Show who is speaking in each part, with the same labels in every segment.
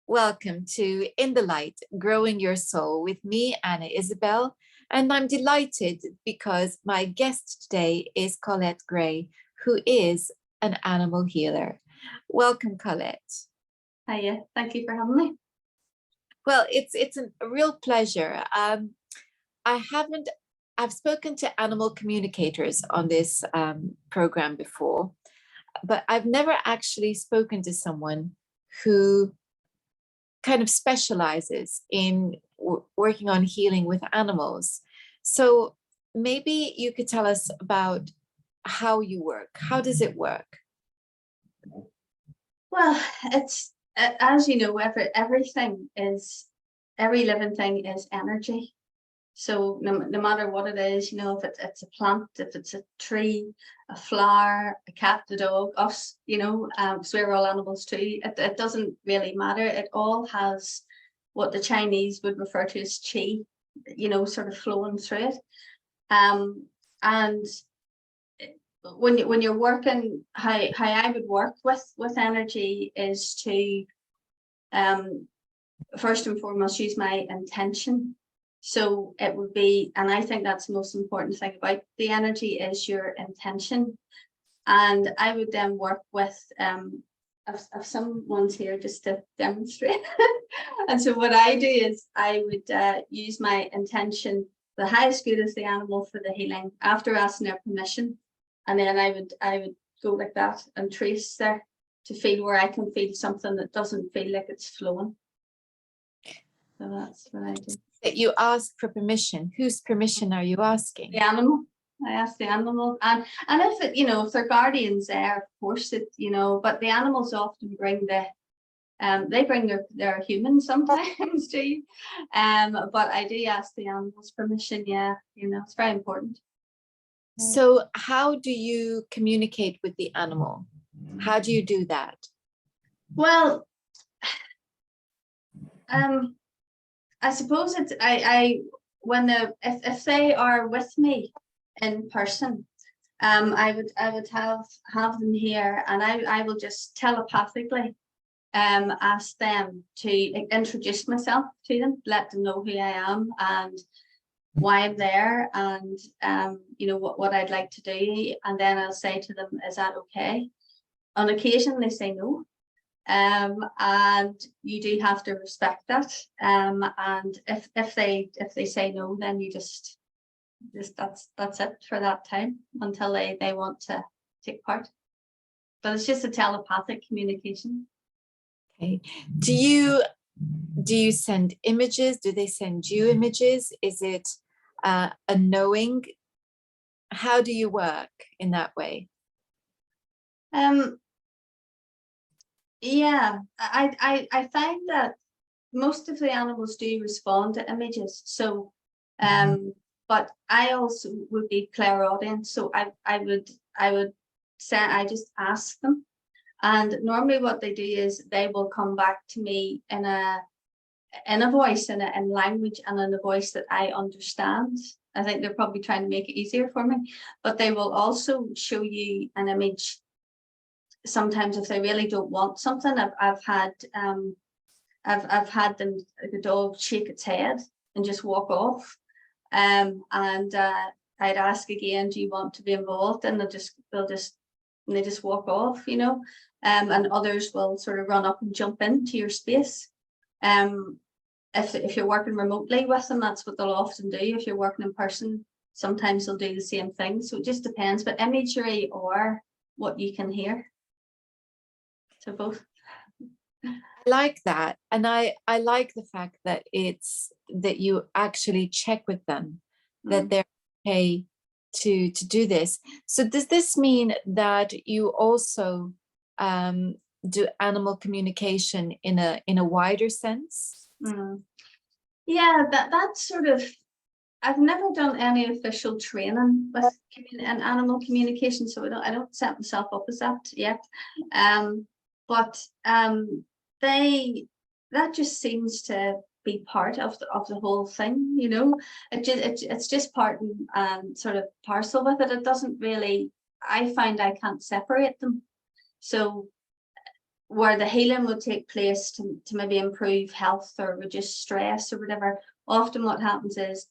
Speaker 1: Welcome to In the Light, Growing Your Soul with me, Anna Isabel. And I'm delighted because my guest today is Colette Gray, who is an animal healer. Welcome, Colette.
Speaker 2: Hiya, thank you for having me.
Speaker 1: Well, it's a real pleasure. I've spoken to animal communicators on this program before, but I've never actually spoken to someone who kind of specializes in working on healing with animals. So maybe you could tell us about how you work. How does it work?
Speaker 2: Well, it's as you know, every living thing is energy. So no matter what it is, you know, if it's a plant, if it's a tree, a flower, a cat, a dog, us, you know, so we're all animals too. It doesn't really matter. It all has what the Chinese would refer to as qi, you know, sort of flowing through it. And when you're working, how I would work with energy is to first and foremost use my intention. So it would be, and I think that's the most important thing about the energy is your intention. And I would then work with I've some ones here just to demonstrate. And so what I do is I would use my intention, the highest good of the animal for the healing, after asking their permission. And then I would go like that and trace there to feel where I can feel something that doesn't feel like it's flowing. So that's what I do.
Speaker 1: That you ask for permission. Whose permission are you asking?
Speaker 2: The animal. I ask the animal, and if it, you know, if their guardian's there, of course it, you know, but the animals often bring they bring their humans sometimes too. But I do ask the animals permission. Yeah, you know, it's very important.
Speaker 1: So how do you communicate with the animal? How do you do that?
Speaker 2: Well, I suppose it's if they are with me in person, I would have them here, and I will just telepathically ask them to introduce myself to them, let them know who I am and why I'm there, and you know what I'd like to do, and then I'll say to them, is that okay? On occasion they say no. And you do have to respect that. And if they say no, then you just that's it for that time until they want to take part. But it's just a telepathic communication.
Speaker 1: Okay. Do you send images? Do they send you images? Is it a knowing? How do you work in that way?
Speaker 2: Yeah, I find that most of the animals do respond to images. So, but I also would be clairaudient. So I would say, I just ask them, and normally what they do is they will come back to me in a voice, in language, and in a voice that I understand. I think they're probably trying to make it easier for me, but they will also show you an image. Sometimes if they really don't want something, I've had them, the dog, shake its head and just walk off, and I'd ask again, do you want to be involved? And they just walk off, you know. And others will sort of run up and jump into your space. If you're working remotely with them, that's what they'll often do. If you're working in person, sometimes they'll do the same thing. So it just depends, but imagery or what you can hear. So both.
Speaker 1: I like that, and I like the fact that that you actually check with them that they're okay to do this. So does this mean that you also do animal communication in a wider sense?
Speaker 2: Yeah, that's sort of. I've never done any official training with animal communication, so I don't set myself up as that yet. But that just seems to be part of the whole thing, you know. It's just part and sort of parcel with it. It doesn't really. I find I can't separate them. So where the healing would take place to maybe improve health or reduce stress or whatever, often what happens is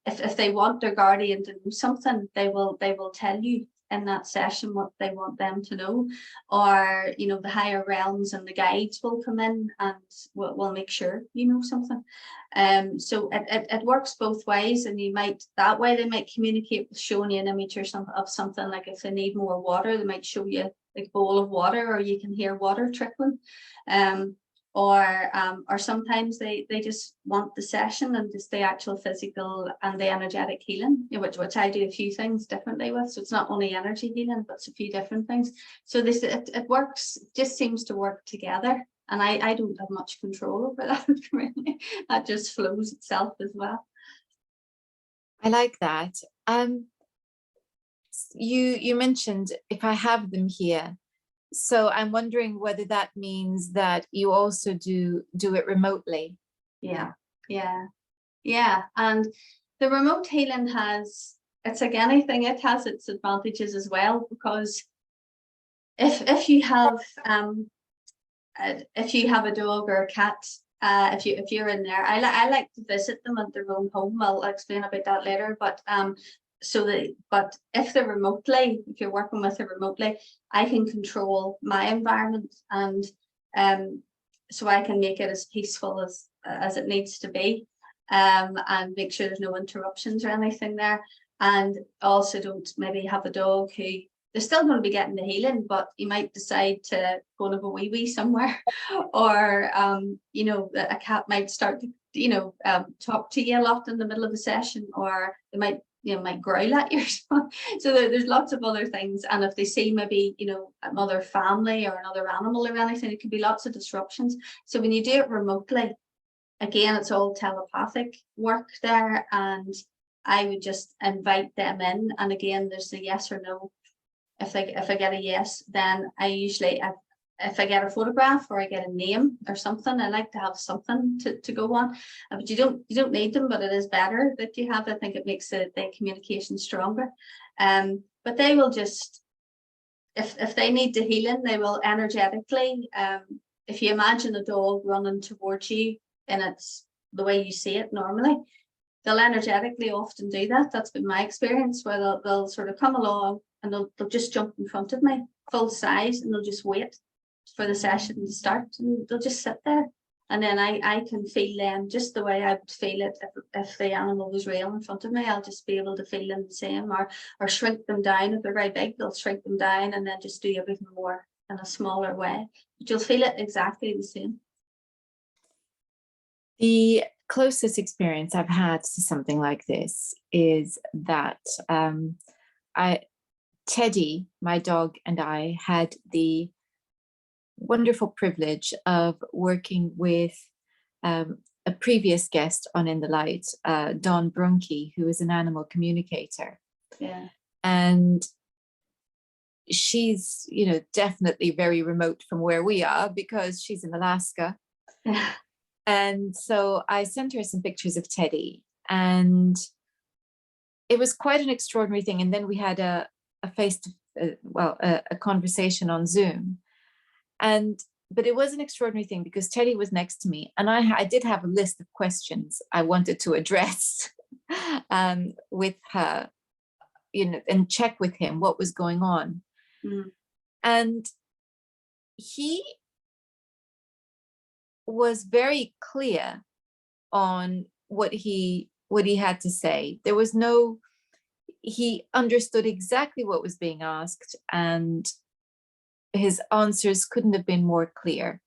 Speaker 2: if they want their guardian to know something, they will tell you in that session what they want them to know, or the higher realms and the guides will come in and will make sure you know something. So it works both ways, and you might that way they might communicate with showing you an image or something, like if they need more water, they might show you like a bowl of water, or you can hear water trickling. Or sometimes they just want the session and just the actual physical and the energetic healing, which I do a few things differently with. So it's not only energy healing, but it's a few different things. So it works, just seems to work together. And I don't have much control over that, really. That just flows itself as well.
Speaker 1: I like that. You mentioned if I have them here. So I'm wondering whether that means that you also do it remotely.
Speaker 2: Yeah. And the remote healing it's like anything, it has its advantages as well, because if you have a dog or a cat, if you're in there, I like to visit them at their own home. I'll explain about that later, but if you're working with it remotely, I can control my environment, and so I can make it as peaceful as it needs to be, and make sure there's no interruptions or anything there. And also don't maybe have a dog who they're still going to be getting the healing, but you might decide to go and have a wee somewhere, or a cat might start to talk to you a lot in the middle of the session, or they might growl at you. So there's lots of other things, and if they see maybe another family or another animal or anything, it could be lots of disruptions. So when you do it remotely, again, it's all telepathic work there, and I would just invite them in, and again, there's a yes or no. If I get a yes, then I usually, if I get a photograph or I get a name or something, I like to have something to go on. But you don't need them, but it is better that you have. I think it makes the communication stronger. But they will just, if they need the healing, they will energetically. If you imagine a dog running towards you, and it's the way you see it normally, they'll energetically often do that. That's been my experience, where they'll sort of come along and they'll just jump in front of me, full size, and they'll just wait for the session to start, and they'll just sit there, and then I can feel them just the way I would feel it if the animal was real in front of me. I'll just be able to feel them the same, or shrink them down. If they're very big, they'll shrink them down and then just do everything more in a smaller way, but you'll feel it exactly the same.
Speaker 1: The closest experience I've had to something like this is that Teddy, my dog, and I had the wonderful privilege of working with a previous guest on In the Light, Dawn Brunke, who is an animal communicator.
Speaker 2: Yeah.
Speaker 1: And she's, definitely very remote from where we are, because she's in Alaska.
Speaker 2: Yeah.
Speaker 1: And so I sent her some pictures of Teddy, and it was quite an extraordinary thing. And then we had a conversation on Zoom. But it was an extraordinary thing because Teddy was next to me, and I did have a list of questions I wanted to address with her, and check with him what was going on.
Speaker 2: Mm.
Speaker 1: And he was very clear on what he had to say. There was he understood exactly what was being asked, and his answers couldn't have been more clear.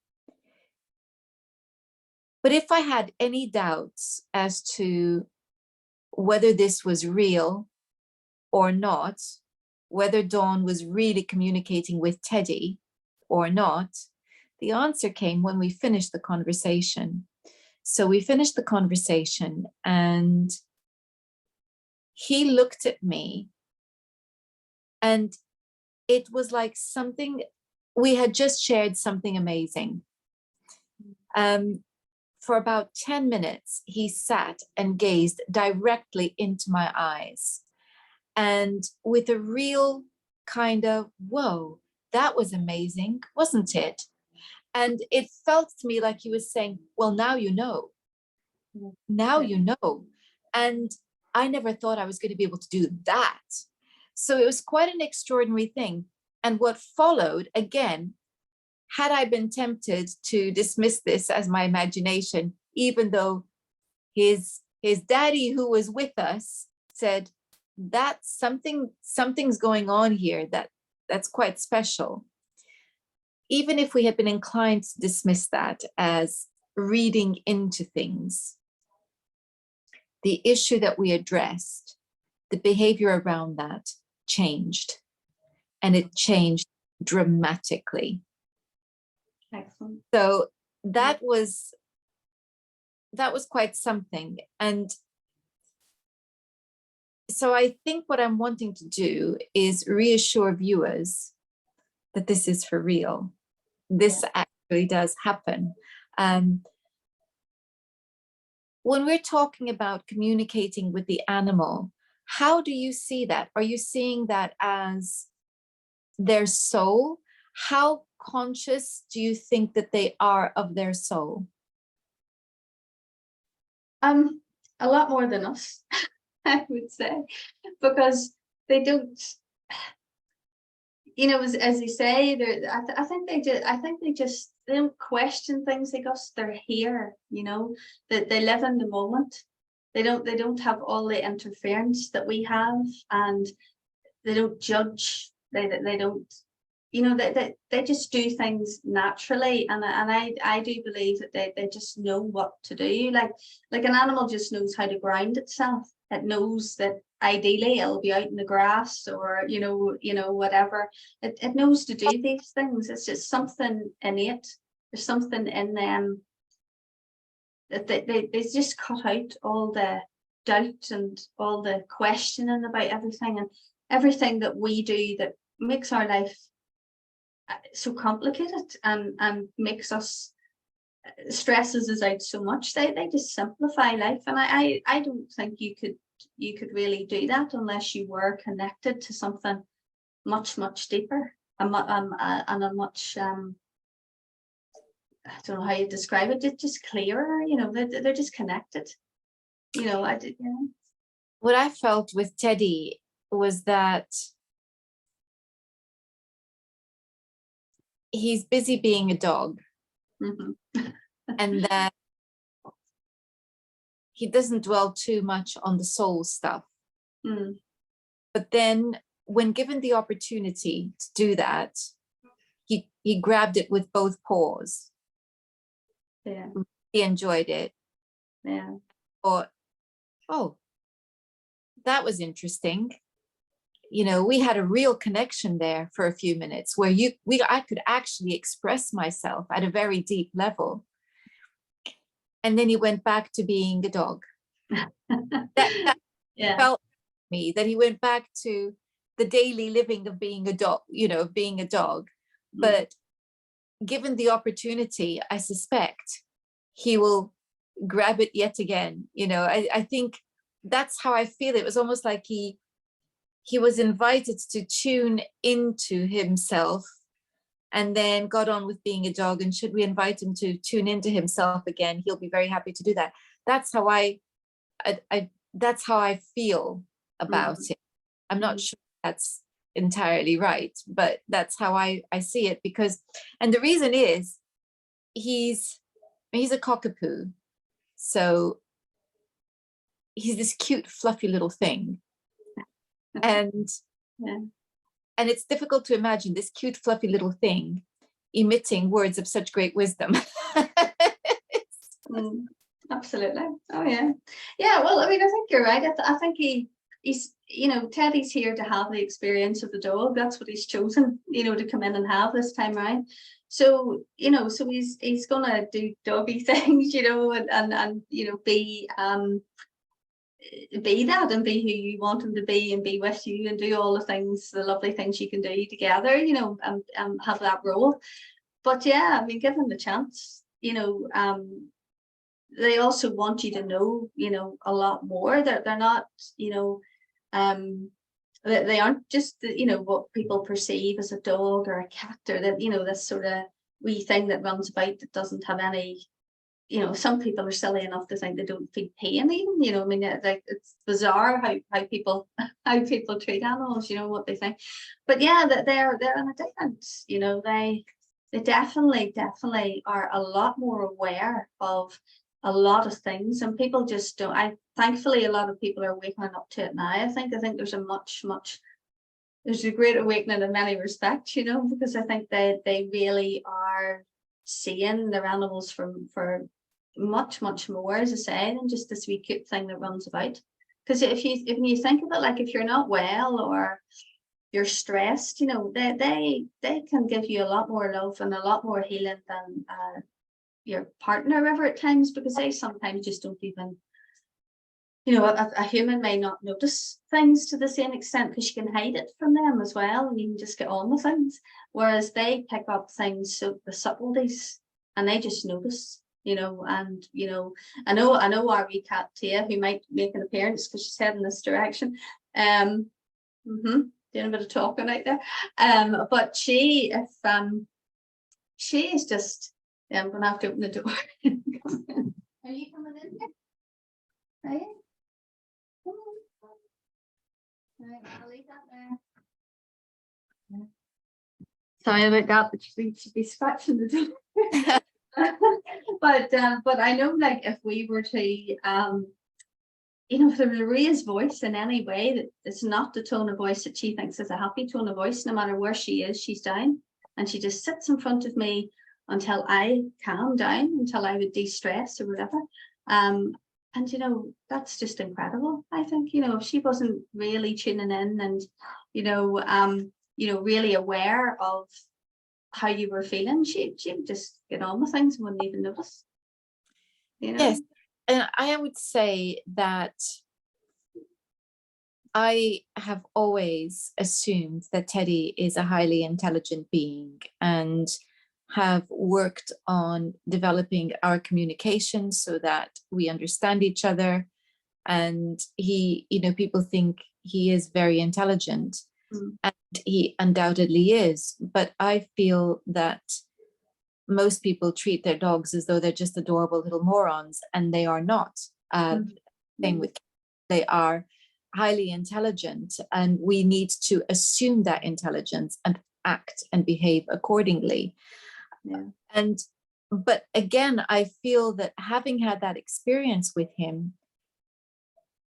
Speaker 1: But if I had any doubts as to whether this was real or not, whether Dawn was really communicating with Teddy or not, the answer came when we finished the conversation. So we finished the conversation, and he looked at me, and it was like we had just shared something amazing. For about 10 minutes, he sat and gazed directly into my eyes, and with a real kind of, whoa, that was amazing, wasn't it? And it felt to me like he was saying, well, now you know. Now
Speaker 2: Yeah.
Speaker 1: you know. And I never thought I was going to be able to do that. So it was quite an extraordinary thing. And what followed, again, had I been tempted to dismiss this as my imagination, even though his daddy who was with us said, that's something's going on here that's quite special. Even if we had been inclined to dismiss that as reading into things, the issue that we addressed, the behavior around that changed, and it changed dramatically.
Speaker 2: Excellent.
Speaker 1: So that was quite something. And so I think what I'm wanting to do is reassure viewers that this is for real. This actually does happen. When we're talking about communicating with the animal, how do you see that? Are you seeing that as their soul? How conscious do you think that they are of their soul?
Speaker 2: A lot more than us, I would say, because they don't, you know, as you say, I think they just they don't question things. They're here, you know, that they live in the moment. They don't have all the interference that we have, and they don't judge. They don't, you know, they just do things naturally, and I do believe that they just know what to do. Like an animal just knows how to ground itself. It knows that ideally it'll be out in the grass, or you know whatever. It knows to do these things. It's just something innate. There's something in them that they just cut out all the doubt and all the questioning about everything, and everything that we do that makes our life so complicated and makes us, stresses us out so much. They just simplify life, and I don't think you could really do that unless you were connected to something much deeper and a much I don't know how you describe it, it's just clearer, you know. They're just connected, you know.
Speaker 1: What I felt with Teddy was that he's busy being a dog, and that he doesn't dwell too much on the soul stuff. But then when given the opportunity to do that, he grabbed it with both paws.
Speaker 2: Yeah,
Speaker 1: he enjoyed it.
Speaker 2: yeah.
Speaker 1: Or, oh, that was interesting. You know, we had a real connection there for a few minutes where I could actually express myself at a very deep level. And then he went back to being a dog. that
Speaker 2: Yeah.
Speaker 1: felt me that he went back to the daily living of being a dog, you know, of being a dog. But given the opportunity, I suspect he will grab it yet again. You know, I think that's how I feel. It was almost like he was invited to tune into himself and then got on with being a dog. And should we invite him to tune into himself again, he'll be very happy to do that. That's how that's how I feel about it. I'm not sure that's entirely right, but that's how I see it. Because, and the reason is he's a cockapoo. So he's this cute, fluffy little thing. And and it's difficult to imagine this cute, fluffy little thing emitting words of such great wisdom.
Speaker 2: Absolutely. Oh yeah. Yeah, well, I mean, I think you're right. I think he's, you know, Teddy's here to have the experience of the dog. That's what he's chosen, you know, to come in and have this time around. So, you know, so he's gonna do doggy things, you know, and you know, be that and be who you want him to be and be with you and do all the things, the lovely things you can do together, you know, and have that role. But yeah, I mean, give them the chance, you know. They also want you to know, you know, a lot more. They're not, you know, they aren't just, you know, what people perceive as a dog or a cat, or that, you know, this sort of wee thing that runs about that doesn't have any, you know, some people are silly enough to think they don't feel pain even, you know, I mean, like it's bizarre how people treat animals, you know, what they think. But yeah, that they're in a different, you know, they definitely are a lot more aware of a lot of things, and people just don't. Thankfully a lot of people are waking up to it now. I think there's there's a great awakening in many respects, you know, because I think they really are seeing their animals for much more, as I say, than just this wee cute thing that runs about. Because if you think of it, like if you're not well or you're stressed, you know, they can give you a lot more love and a lot more healing than your partner ever at times, because they sometimes just don't even, you know, a human may not notice things to the same extent because you can hide it from them as well, and you can just get on with things, whereas they pick up things, so the subtleties, and they just notice, you know. And you know, I know our wee cat Tia, who might make an appearance because she's heading this direction, doing a bit of talking out there, but she is just, I'm gonna have to open the door. Are you coming in here? Are you? Right, I'll leave that there. Sorry about that, but she should be scratching the door. But I know, like, if we were to you know, if there was a raised voice in any way, that it's not the tone of voice that she thinks is a happy tone of voice, no matter where she is, she's down, and she just sits in front of me until I calm down, until I would de-stress or whatever. And you know, that's just incredible. I think, you know, if she wasn't really tuning in and you know, really aware of how you were feeling, she would just get on with things and wouldn't even notice, you know.
Speaker 1: Yes, and I would say that I have always assumed that Teddy is a highly intelligent being, and have worked on developing our communication so that we understand each other. And he, you know, people think he is very intelligent, and he undoubtedly is, but I feel that most people treat their dogs as though they're just adorable little morons, and they are not. Same with, they are highly intelligent, and we need to assume that intelligence and act and behave accordingly. Yeah. But again, I feel that having had that experience with him,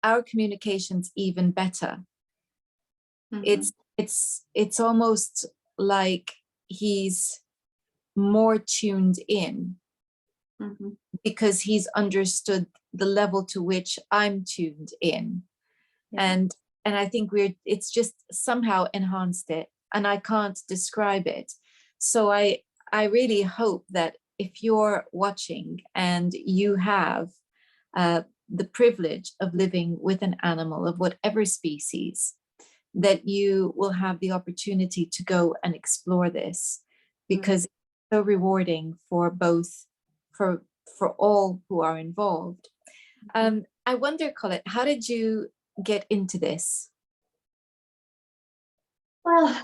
Speaker 1: our communication's even better. It's almost like he's more tuned in, because he's understood the level to which I'm tuned in. And I think it's just somehow enhanced it, and I can't describe it. So I really hope that if you're watching and you have the privilege of living with an animal of whatever species, that you will have the opportunity to go and explore this, because it's so rewarding for for all who are involved. I wonder, Colette, how did you get into this?
Speaker 2: Well,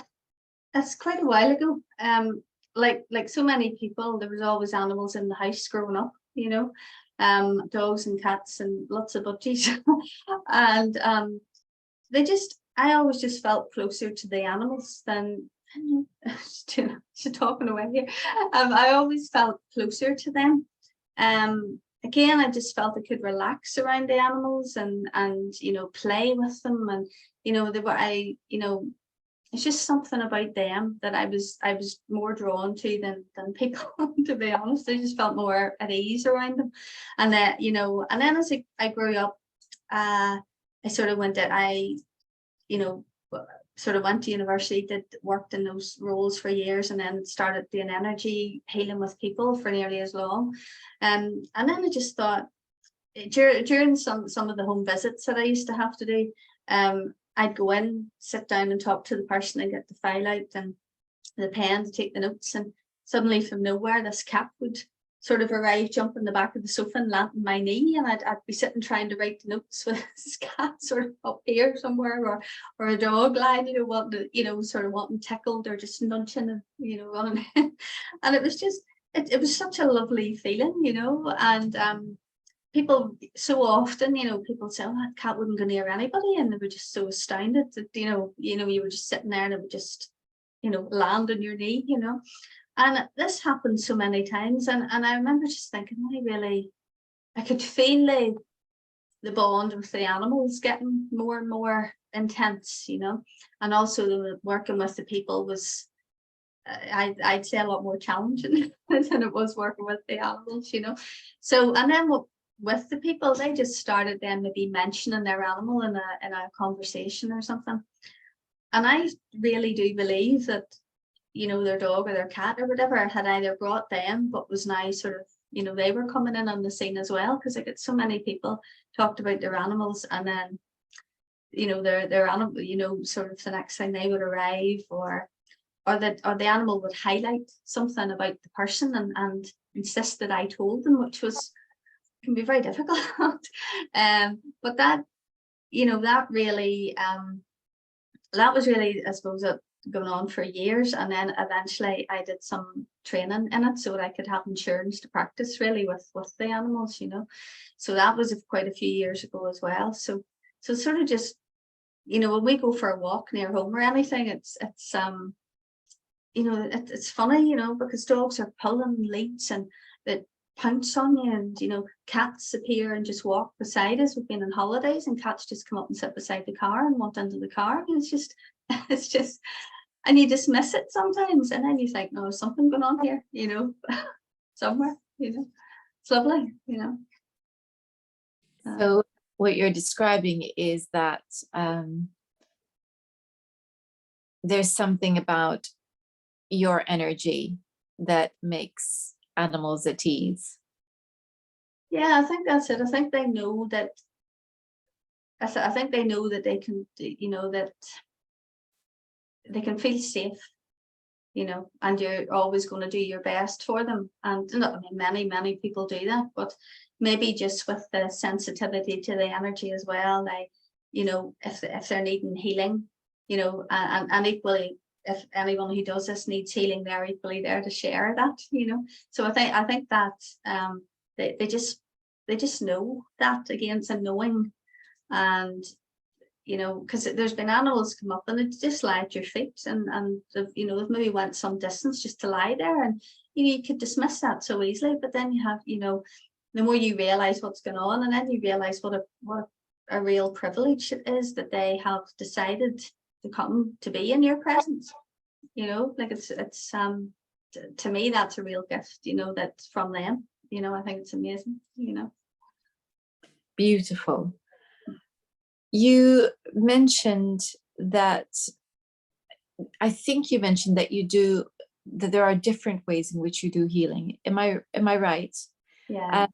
Speaker 2: that's quite a while ago. Like so many people, there was always animals in the house growing up, you know, dogs and cats and lots of budgies. And I always just felt closer to the animals than, she's talking away here. I always felt closer to them. Again, I just felt I could relax around the animals and you know, play with them, and you know, it's just something about them that I was more drawn to than people, to be honest. I just felt more at ease around them. And that, you know, and then as I grew up, I sort of went to university, worked in those roles for years, and then started doing energy healing with people for nearly as long. And then I just thought, during some of the home visits that I used to have to do, I'd go in, sit down and talk to the person and get the file out and the pen to take the notes, and suddenly from nowhere this cat would sort of arrive, jump in the back of the sofa and land on my knee, and I'd be sitting trying to write notes with this cat sort of up here somewhere, or a dog lying, you know, wanting to, you know, sort of wanting tickled or just nudging and, you know, running. And it was just, it was such a lovely feeling, you know. And people so often, you know, people say, oh, that cat wouldn't go near anybody, and they were just so astounded that, you know, you were just sitting there and it would just, you know, land on your knee, you know. And this happened so many times, and I remember just thinking, I could feel the bond with the animals getting more and more intense, you know. And also working with the people was, I'd say, a lot more challenging than it was working with the animals, you know. So, and then with the people, they just started then maybe mentioning their animal in a conversation or something. And I really do believe that, you know, their dog or their cat or whatever had either brought them, but was now sort of, you know, they were coming in on the scene as well, because I get so many people talked about their animals, and then, you know, their animal, you know, sort of the next thing they would arrive, or the animal would highlight something about the person and insist that I told them, which can be very difficult. But that, you know, that really that was really, I suppose, going on for years. And then eventually I did some training in it so that I could have insurance to practice really with the animals, you know. So that was quite a few years ago as well. So sort of just, you know, when we go for a walk near home or anything, it's you know, it's funny, you know, because dogs are pulling leads and that pounce on you, and, you know, cats appear and just walk beside us. We've been on holidays and cats just come up and sit beside the car and want into the car, and it's just, and you dismiss it sometimes, and then you think, no, there's something going on here, you know, somewhere, you know. It's lovely, you know.
Speaker 1: So what you're describing is that there's something about your energy that makes animals at ease.
Speaker 2: Yeah, I think that's it. I think they know that. I think they know that they can, you know, that they can feel safe, you know, and you're always going to do your best for them. And I mean, many people do that, but maybe just with the sensitivity to the energy as well, like, you know, if they're needing healing, you know, and equally, if anyone who does this needs healing, they're equally there to share that, you know. So I think that they just know that. Again, it's a knowing. And, you know, because there's been animals come up and it's just lie at your feet, and you know, they've maybe went some distance just to lie there, and, you know, you could dismiss that so easily. But then you have, you know, the more you realize what's going on, and then you realize what a real privilege it is that they have decided to come to be in your presence, you know. Like it's to me, that's a real gift, you know, that's from them, you know. I think it's amazing, you know.
Speaker 1: Beautiful. You mentioned that, I think you mentioned that that there are different ways in which you do healing. Am I right?
Speaker 2: Yeah.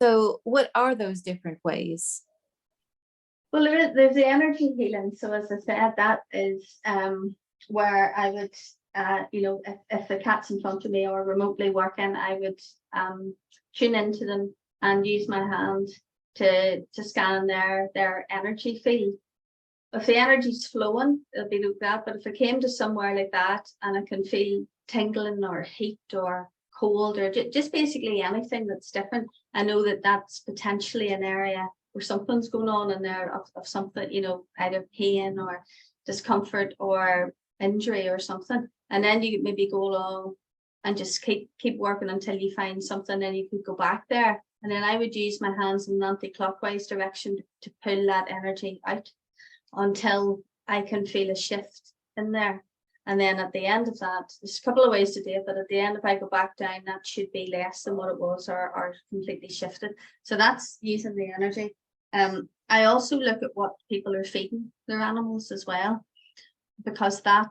Speaker 1: So what are those different ways?
Speaker 2: Well, there's the energy healing. So as I said, that is where I would, you know, if the cat's in front of me or remotely working, I would tune into them and use my hand to scan their energy field. If the energy's flowing, it'll be like that. But if I came to somewhere like that and I can feel tingling or heat or cold or just basically anything that's different, I know that that's potentially an area where something's going on in there of something, you know, either pain or discomfort or injury or something. And then you maybe go along and just keep working until you find something, then you could go back there. And then I would use my hands in an anti-clockwise direction to pull that energy out until I can feel a shift in there. And then at the end of that, there's a couple of ways to do it, but at the end, if I go back down, that should be less than what it was, or completely shifted. So that's using the energy. I also look at what people are feeding their animals as well, because that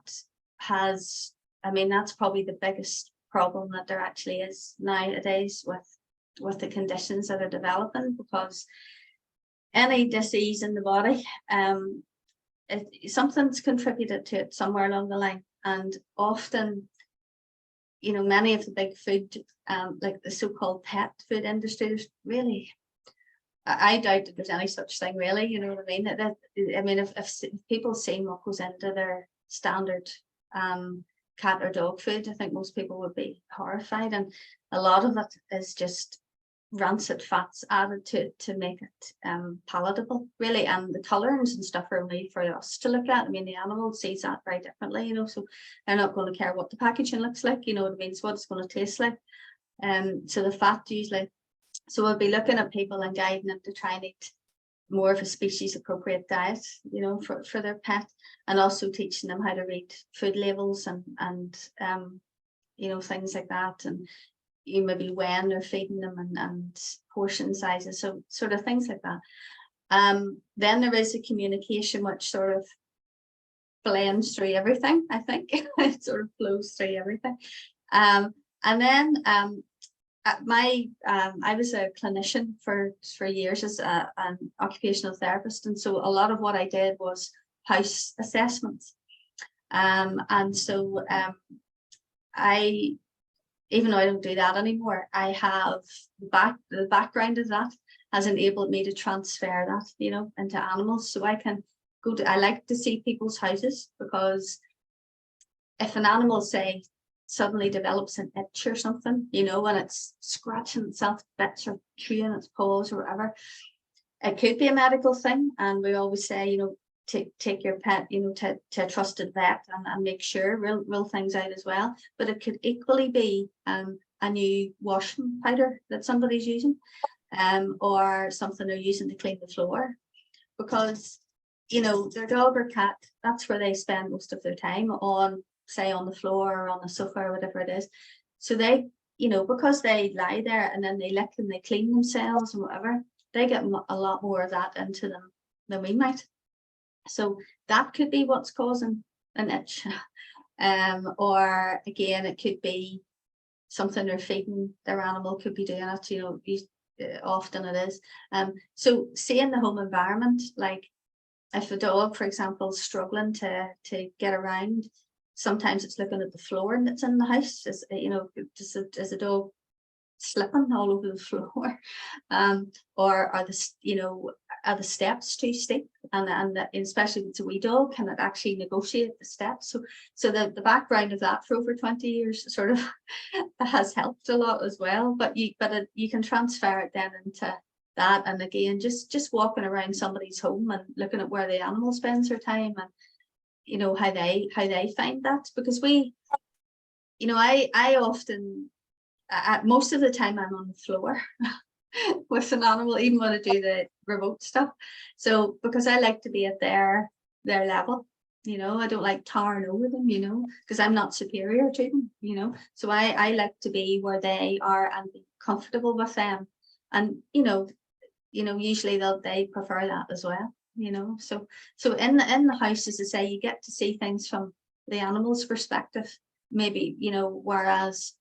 Speaker 2: has, I mean, that's probably the biggest problem that there actually is nowadays with the conditions that are developing, because any disease in the body, something's contributed to it somewhere along the line. And often, many of the big food, like the so-called pet food industry, there's really, I doubt that there's any such thing really, you know what I mean? I mean, if people see what goes into their standard cat or dog food, I think most people would be horrified. And a lot of it is just rancid fats added to make it palatable, really. And the colorings and stuff are only for us to look at. I mean, the animal sees that very differently, you know, so they're not going to care what the packaging looks like, you know what I mean? It's what it's going to taste like. So the fat usually, so we'll be looking at people and guiding them to try and eat more of a species appropriate diet, you know, for their pet, and also teaching them how to read food labels and you know, things like that, and you maybe when they're feeding them and portion sizes, so sort of things like that. Then there is a communication which sort of blends through everything, I think. It sort of flows through everything. And then I was a clinician for years as an occupational therapist, and so a lot of what I did was house assessments. And so even though I don't do that anymore, I have the background of that has enabled me to transfer that, you know, into animals. So I can go to, I like to see people's houses, because if an animal, say, suddenly develops an itch or something, you know, and it's scratching itself bits or chewing its paws or whatever, it could be a medical thing. And we always say, you know, take your pet, you know, to a trusted vet and make sure, rule things out as well. But it could equally be a new washing powder that somebody's using, or something they're using to clean the floor, because, you know, their dog or cat, that's where they spend most of their time, on, say, on the floor or on the sofa or whatever it is. So they, you know, because they lie there and then they lick and they clean themselves and whatever, they get a lot more of that into them than we might. So that could be what's causing an itch. Or again, it could be something they're feeding their animal, could be doing it, you know, often it is. So seeing the home environment, like if a dog, for example, is struggling to get around, sometimes it's looking at the floor that's in the house. You know, is a dog slipping all over the floor, or are the steps too steep, and especially if it's a wee dog, can it actually negotiate the steps? So the background of that for over 20 years sort of has helped a lot as well. But you can transfer it then into that, and again, just walking around somebody's home and looking at where the animal spends their time, and you know, how they find that, because we, you know, I often, most of the time I'm on the floor with an animal, even when I do the remote stuff. So because I like to be at their level, you know, I don't like towering over them, you know, because I'm not superior to them, you know. So I like to be where they are and be comfortable with them, and you know, usually they prefer that as well, you know. So in the house, as I say, you get to see things from the animal's perspective, maybe, you know, whereas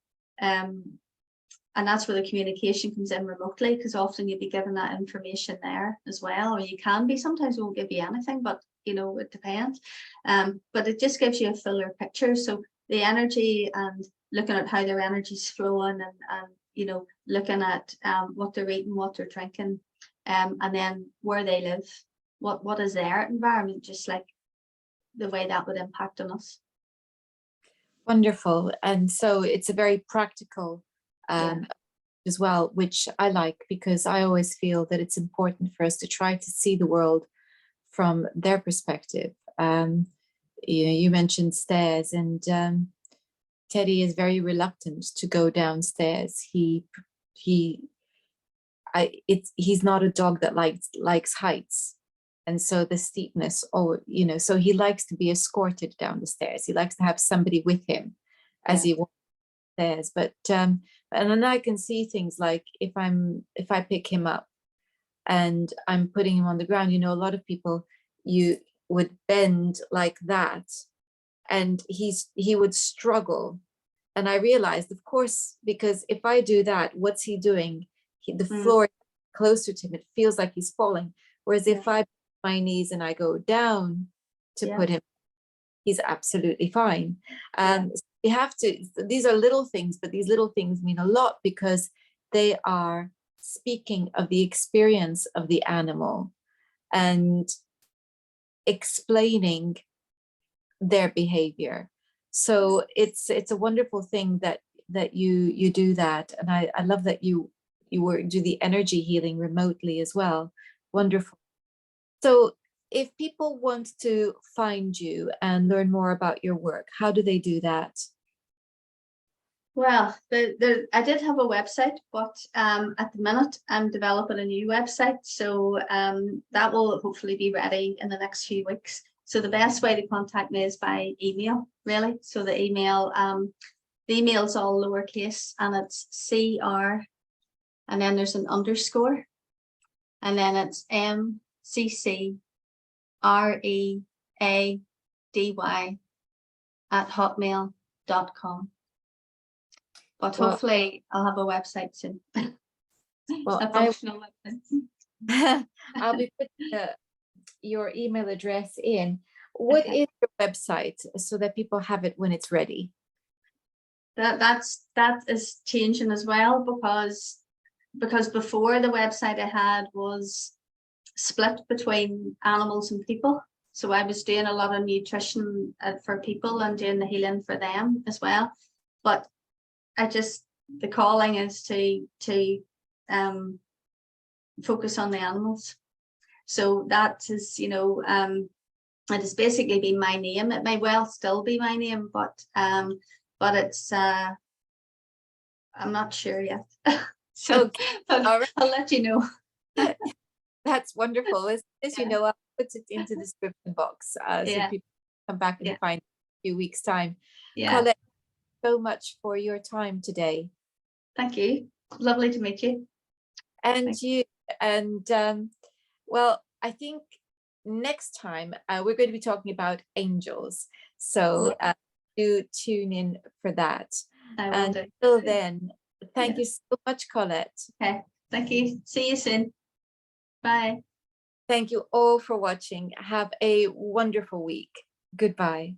Speaker 2: and that's where the communication comes in remotely, because often you'll be given that information there as well, or you can be, sometimes we won't give you anything, but you know, it depends. But it just gives you a fuller picture. So the energy, and looking at how their energy's flowing, and you know, looking at what they're eating, what they're drinking, and then where they live, what is their environment, just like the way that would impact on us.
Speaker 1: Wonderful. And so it's a very practical as well, which I like, because I always feel that it's important for us to try to see the world from their perspective. You know, you mentioned stairs, and Teddy is very reluctant to go downstairs. He's not a dog that likes heights, and so the steepness, or you know, so he likes to be escorted down the stairs. He likes to have somebody with him as he walks stairs. But and then I can see things like if I pick him up and I'm putting him on the ground, you know, a lot of people, you would bend like that, and he would struggle. And I realized, of course, because if I do that, what's he doing? The floor closer to him, it feels like he's falling. Whereas if I put my knees and I go down to put him, he's absolutely fine. they have to, these are little things, but these little things mean a lot because they are speaking of the experience of the animal and explaining their behavior. So it's a wonderful thing that you do that. And I love that you do the energy healing remotely as well. Wonderful. So if people want to find you and learn more about your work, how do they do that?
Speaker 2: Well, I did have a website, but at the minute I'm developing a new website, so that will hopefully be ready in the next few weeks. So the best way to contact me is by email, really. So the email's all lowercase, and it's CR, and then there's an underscore, and then it's MCCREADY@hotmail.com. But
Speaker 1: Well,
Speaker 2: hopefully I'll have a website soon.
Speaker 1: well,
Speaker 2: A functional website.
Speaker 1: I'll be putting your email address in. What
Speaker 2: Okay.
Speaker 1: is your website so that people have it when it's ready?
Speaker 2: That is changing as well, because before the website I had was split between animals and people. So I was doing a lot of nutrition for people and doing the healing for them as well. But the calling is to focus on the animals. So that is, it has basically been my name. It may well still be my name, but it's I'm not sure yet. So
Speaker 1: Okay.
Speaker 2: but
Speaker 1: All right.
Speaker 2: I'll let you know.
Speaker 1: That's wonderful. As you
Speaker 2: Yeah.
Speaker 1: know, I'll put it into the description box so
Speaker 2: Yeah.
Speaker 1: people come back and
Speaker 2: Yeah.
Speaker 1: find it in a few weeks' time.
Speaker 2: Yeah.
Speaker 1: Colette, so much for your time today.
Speaker 2: Thank you. Lovely to meet you.
Speaker 1: And
Speaker 2: Thanks.
Speaker 1: you, and well, I think next time we're going to be talking about angels. So do tune in for that.
Speaker 2: I will
Speaker 1: And
Speaker 2: do.
Speaker 1: until then, thank
Speaker 2: Yeah.
Speaker 1: you so much, Colette.
Speaker 2: Okay. Thank you. See you soon. Bye.
Speaker 1: Thank you all for watching. Have a wonderful week. Goodbye.